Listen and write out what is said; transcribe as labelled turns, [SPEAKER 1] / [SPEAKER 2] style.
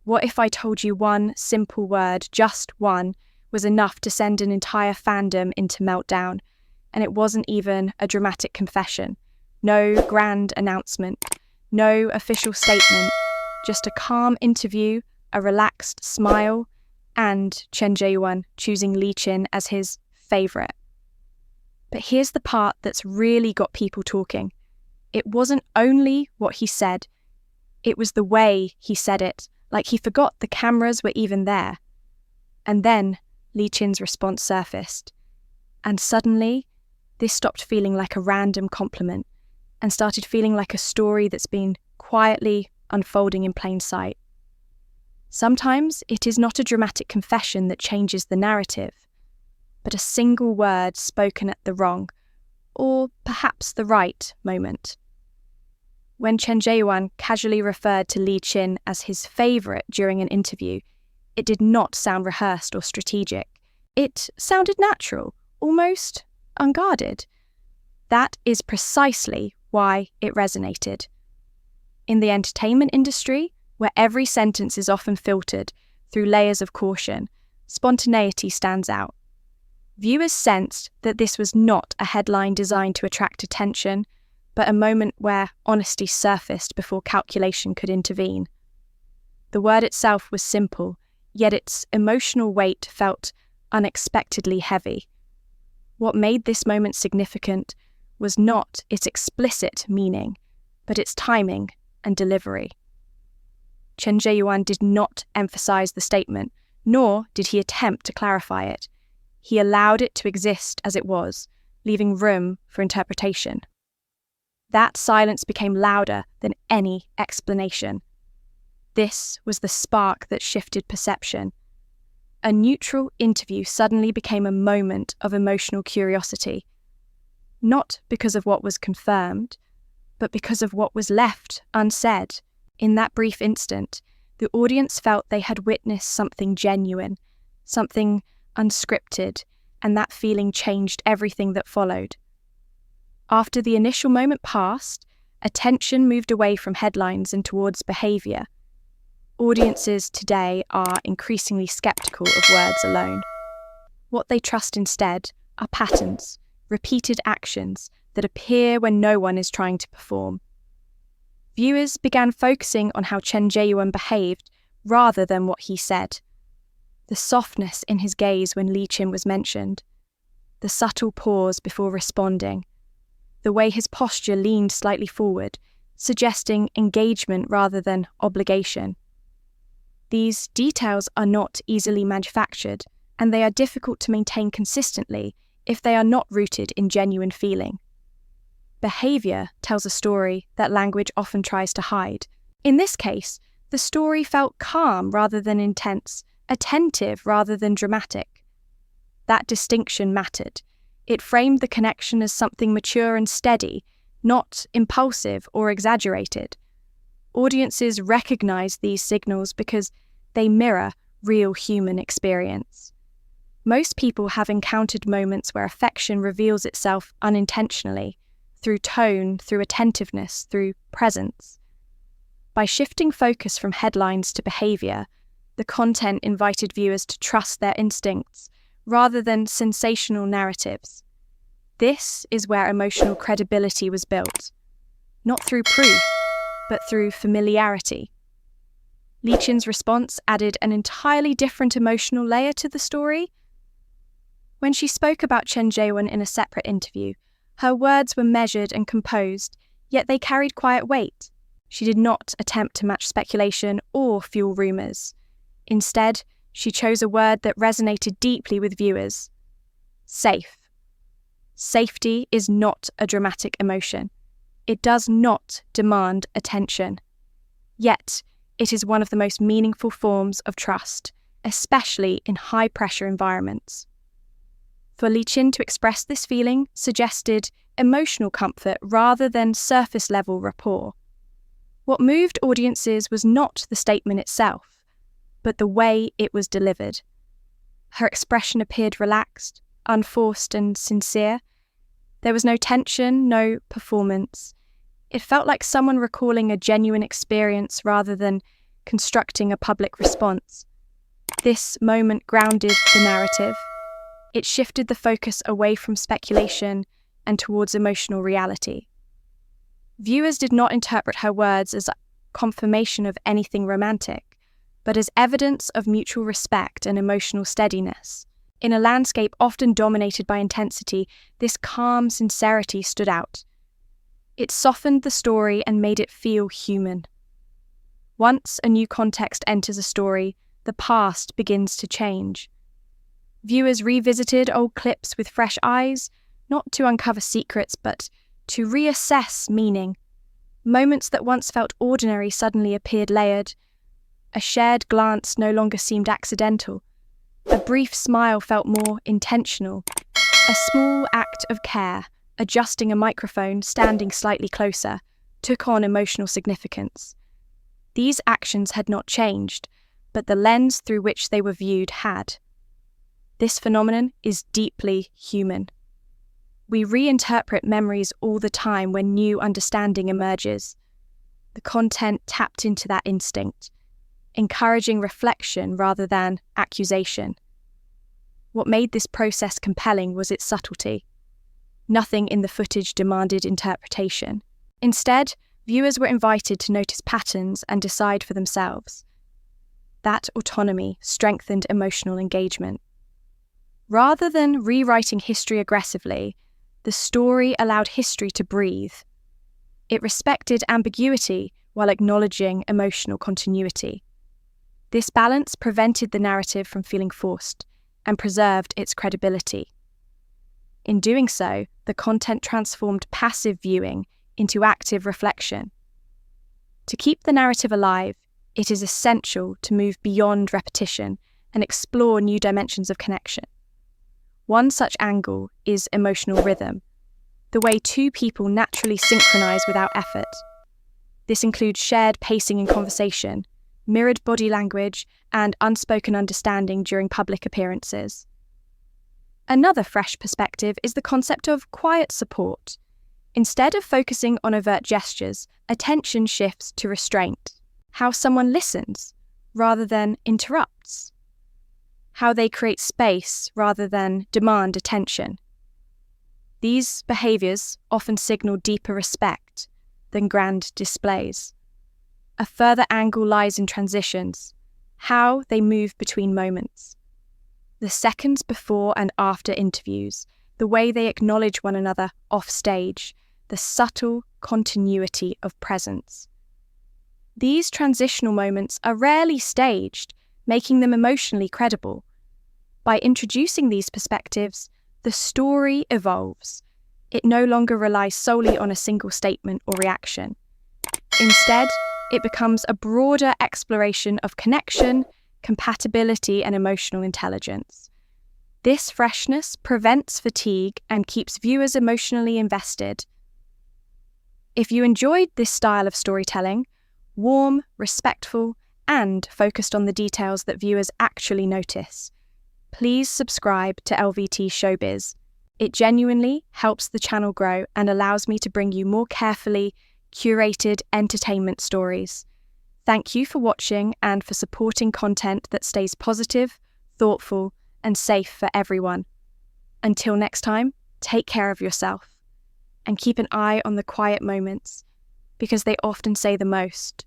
[SPEAKER 1] What if I told you one simple word, just one, was enough to send an entire fandom into meltdown, and it wasn't even a dramatic confession, no grand announcement, no official statement, just a calm interview, a relaxed smile, and Chen Zheyuan choosing Li Qin as his favourite. But here's the part that's really got people talking. It wasn't only what he said, it was the way he said it, like he forgot the cameras were even there. And then Li Qin's response surfaced. And suddenly, this stopped feeling like a random compliment and started feeling like a story that's been quietly unfolding in plain sight. Sometimes it is not a dramatic confession that changes the narrative, but a single word spoken at the wrong, or perhaps the right, moment. When Chen Zheyuan casually referred to Li Qin as his favourite during an interview, it did not sound rehearsed or strategic. It sounded natural, almost unguarded. That is precisely why it resonated. In the entertainment industry, where every sentence is often filtered through layers of caution, spontaneity stands out. Viewers sensed that this was not a headline designed to attract attention, but a moment where honesty surfaced before calculation could intervene. The word itself was simple, yet its emotional weight felt unexpectedly heavy. What made this moment significant was not its explicit meaning, but its timing and delivery. Chen Zheyuan did not emphasize the statement, nor did he attempt to clarify it. He allowed it to exist as it was, leaving room for interpretation. That silence became louder than any explanation. This was the spark that shifted perception. A neutral interview suddenly became a moment of emotional curiosity, not because of what was confirmed, but because of what was left unsaid. In that brief instant, the audience felt they had witnessed something genuine, something unscripted, and that feeling changed everything that followed. After the initial moment passed, attention moved away from headlines and towards behaviour. Audiences today are increasingly sceptical of words alone. What they trust instead are patterns, repeated actions that appear when no one is trying to perform. Viewers began focusing on how Chen Zheyuan behaved rather than what he said. The softness in his gaze when Li Qin was mentioned, the subtle pause before responding, the way his posture leaned slightly forward, suggesting engagement rather than obligation. These details are not easily manufactured, and they are difficult to maintain consistently if they are not rooted in genuine feeling. Behaviour tells a story that language often tries to hide. In this case, the story felt calm rather than intense, attentive rather than dramatic. That distinction mattered. It framed the connection as something mature and steady, not impulsive or exaggerated. Audiences recognize these signals because they mirror real human experience. Most people have encountered moments where affection reveals itself unintentionally, through tone, through attentiveness, through presence. By shifting focus from headlines to behaviour, the content invited viewers to trust their instincts rather than sensational narratives. This is where emotional credibility was built, not through proof, but through familiarity. Li Qin's response added an entirely different emotional layer to the story. When she spoke about Chen Zheyuan in a separate interview, her words were measured and composed, yet they carried quiet weight. She did not attempt to match speculation or fuel rumours. Instead, she chose a word that resonated deeply with viewers: safe. Safety is not a dramatic emotion. It does not demand attention. Yet, it is one of the most meaningful forms of trust, especially in high-pressure environments. For Li Qin to express this feeling suggested emotional comfort rather than surface-level rapport. What moved audiences was not the statement itself, but the way it was delivered. Her expression appeared relaxed, unforced, and sincere. There was no tension, no performance. It felt like someone recalling a genuine experience rather than constructing a public response. This moment grounded the narrative. It shifted the focus away from speculation and towards emotional reality. Viewers did not interpret her words as confirmation of anything romantic, but as evidence of mutual respect and emotional steadiness. In a landscape often dominated by intensity, this calm sincerity stood out. It softened the story and made it feel human. Once a new context enters a story, the past begins to change. Viewers revisited old clips with fresh eyes, not to uncover secrets, but to reassess meaning. Moments that once felt ordinary suddenly appeared layered. A shared glance no longer seemed accidental. A brief smile felt more intentional. A small act of care, adjusting a microphone, standing slightly closer, took on emotional significance. These actions had not changed, but the lens through which they were viewed had. This phenomenon is deeply human. We reinterpret memories all the time when new understanding emerges. The content tapped into that instinct, encouraging reflection rather than accusation. What made this process compelling was its subtlety. Nothing in the footage demanded interpretation. Instead, viewers were invited to notice patterns and decide for themselves. That autonomy strengthened emotional engagement. Rather than rewriting history aggressively, the story allowed history to breathe. It respected ambiguity while acknowledging emotional continuity. This balance prevented the narrative from feeling forced and preserved its credibility. In doing so, the content transformed passive viewing into active reflection. To keep the narrative alive, it is essential to move beyond repetition and explore new dimensions of connection. One such angle is emotional rhythm, the way two people naturally synchronize without effort. This includes shared pacing in conversation, mirrored body language, and unspoken understanding during public appearances. Another fresh perspective is the concept of quiet support. Instead of focusing on overt gestures, attention shifts to restraint, how someone listens rather than interrupts, how they create space rather than demand attention. These behaviours often signal deeper respect than grand displays. A further angle lies in transitions, how they move between moments. The seconds before and after interviews, the way they acknowledge one another off stage, the subtle continuity of presence. These transitional moments are rarely staged, making them emotionally credible. By introducing these perspectives, the story evolves. It no longer relies solely on a single statement or reaction. Instead, it becomes a broader exploration of connection, compatibility, and emotional intelligence. This freshness prevents fatigue and keeps viewers emotionally invested. If you enjoyed this style of storytelling, warm, respectful, and focused on the details that viewers actually notice, please subscribe to LVT-SHOWBIZ. It genuinely helps the channel grow and allows me to bring you more carefully curated entertainment stories. Thank you for watching and for supporting content that stays positive, thoughtful, and safe for everyone. Until next time, take care of yourself and keep an eye on the quiet moments, because they often say the most.